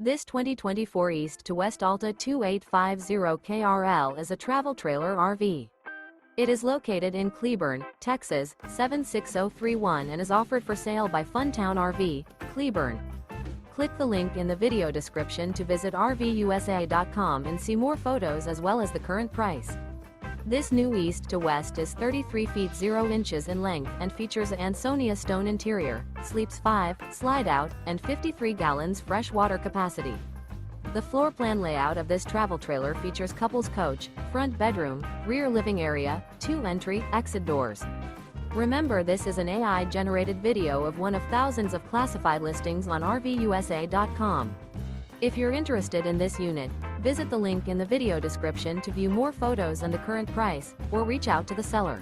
This 2024 East to West Alta 2850 KRL is a travel trailer RV. It is located in Cleburne, Texas, 76031 and is offered for sale by Funtown RV, Cleburne. Click the link in the video description to visit RVUSA.com and see more photos as well as the current price. This new East to West is 33 feet 0 inches in length and features an ANSONIA Stone interior, sleeps 5, slide-out, and 53 gallons fresh water capacity. The floor plan layout of this travel trailer features couples coach, front bedroom, rear living area, 2 entry, exit doors. Remember, this is an AI-generated video of one of thousands of classified listings on RVUSA.com. If you're interested in this unit, visit the link in the video description to view more photos and the current price, or reach out to the seller.